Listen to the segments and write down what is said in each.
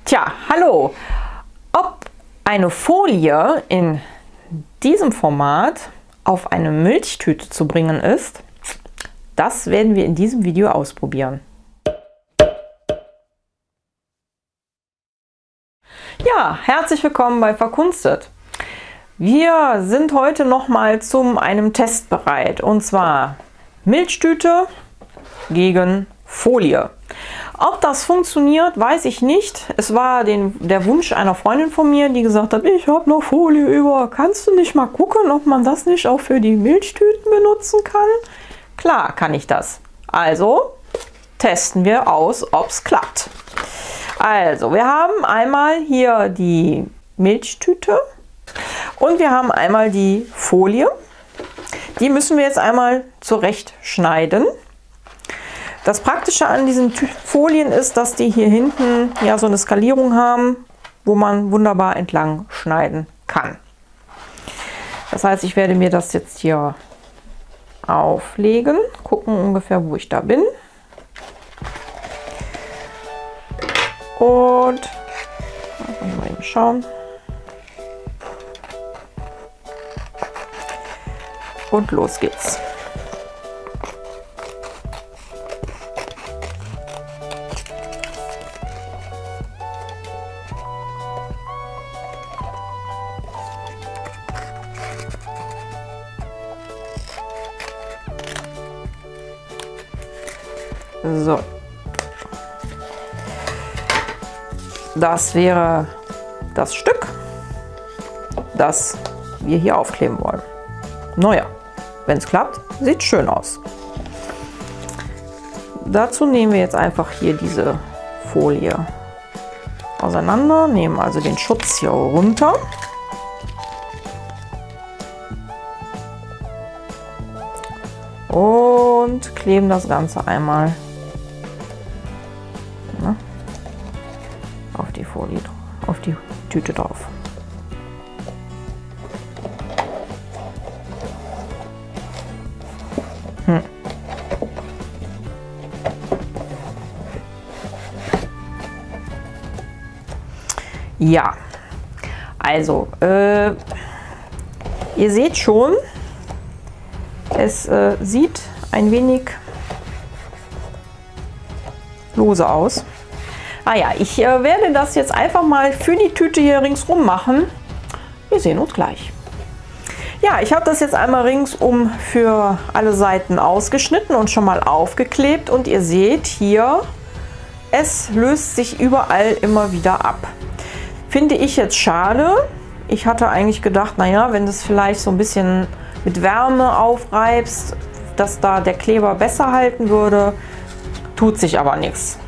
Tja, hallo! Ob eine Folie in diesem Format auf eine Milchtüte zu bringen ist, das werden wir in diesem Video ausprobieren. Ja, herzlich willkommen bei Verkunstet. Wir sind heute noch mal zu einem Test bereit, und zwar Milchtüte gegen Folie. Ob das funktioniert, weiß ich nicht. Es war der Wunsch einer Freundin von mir, die gesagt hat, ich habe noch Folie über. Kannst du nicht mal gucken, ob man das nicht auch für die Milchtüten benutzen kann? Klar kann ich das. Also testen wir aus, ob es klappt. Also wir haben einmal hier die Milchtüte und wir haben einmal die Folie. Die müssen wir jetzt einmal zurechtschneiden. Das Praktische an diesen Folien ist, dass die hier hinten ja so eine Skalierung haben, wo man wunderbar entlang schneiden kann. Das heißt, ich werde mir das jetzt hier auflegen, gucken ungefähr, wo ich da bin. Und mal eben schauen. Und los geht's. So, das wäre das Stück, das wir hier aufkleben wollen. Naja, wenn es klappt, sieht schön aus. Dazu nehmen wir jetzt einfach hier diese Folie auseinander, nehmen also den Schutz hier runter. Und kleben das Ganze einmal auf die Folie, auf die Tüte drauf. Ja, also ihr seht schon, es sieht ein wenig lose aus. Ah ja, ich werde das jetzt einfach mal für die Tüte hier ringsrum machen. Wir sehen uns gleich. Ja, ich habe das jetzt einmal ringsum für alle Seiten ausgeschnitten und schon mal aufgeklebt. Und ihr seht hier, es löst sich überall immer wieder ab. Finde ich jetzt schade. Ich hatte eigentlich gedacht, naja, wenn du es vielleicht so ein bisschen mit Wärme aufreibst, dass da der Kleber besser halten würde. Tut sich aber nichts.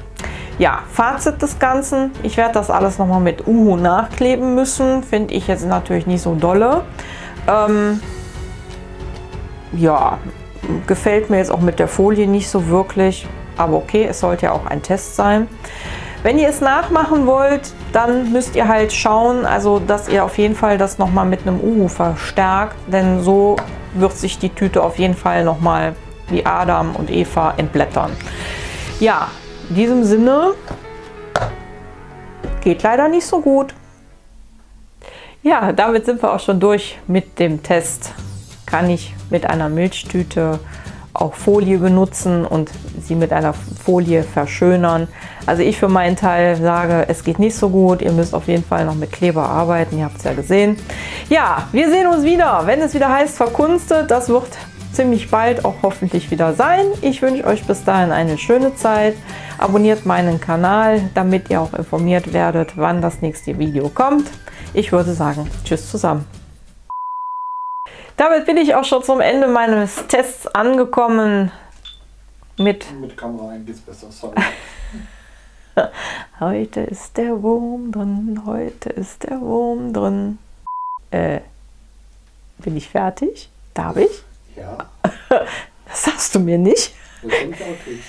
Ja, Fazit des Ganzen, ich werde das alles nochmal mit Uhu nachkleben müssen. Finde ich jetzt natürlich nicht so dolle. Ja, gefällt mir jetzt auch mit der Folie nicht so wirklich. Aber okay, es sollte ja auch ein Test sein. Wenn ihr es nachmachen wollt, dann müsst ihr halt schauen, also dass ihr auf jeden Fall das nochmal mit einem Uhu verstärkt. Denn so wird sich die Tüte auf jeden Fall nochmal wie Adam und Eva entblättern. Ja, in diesem Sinne geht leider nicht so gut. Ja, damit sind wir auch schon durch mit dem Test. Kann ich mit einer Milchtüte auch Folie benutzen und sie mit einer Folie verschönern. Also ich für meinen Teil sage, es geht nicht so gut. Ihr müsst auf jeden Fall noch mit Kleber arbeiten. Ihr habt es ja gesehen. Ja, wir sehen uns wieder, wenn es wieder heißt Verkunstet. Das wird ziemlich bald auch hoffentlich wieder sein. Ich wünsche euch bis dahin eine schöne Zeit. Abonniert meinen Kanal, damit ihr auch informiert werdet, wann das nächste Video kommt. Ich würde sagen, tschüss zusammen. Damit bin ich auch schon zum Ende meines Tests angekommen. Mit Kamera ein geht's besser, sorry. Heute ist der Wurm drin, heute ist der Wurm drin. Bin ich fertig? Darf ich? Ja. Das sagst du mir nicht. Das sind Outtakes.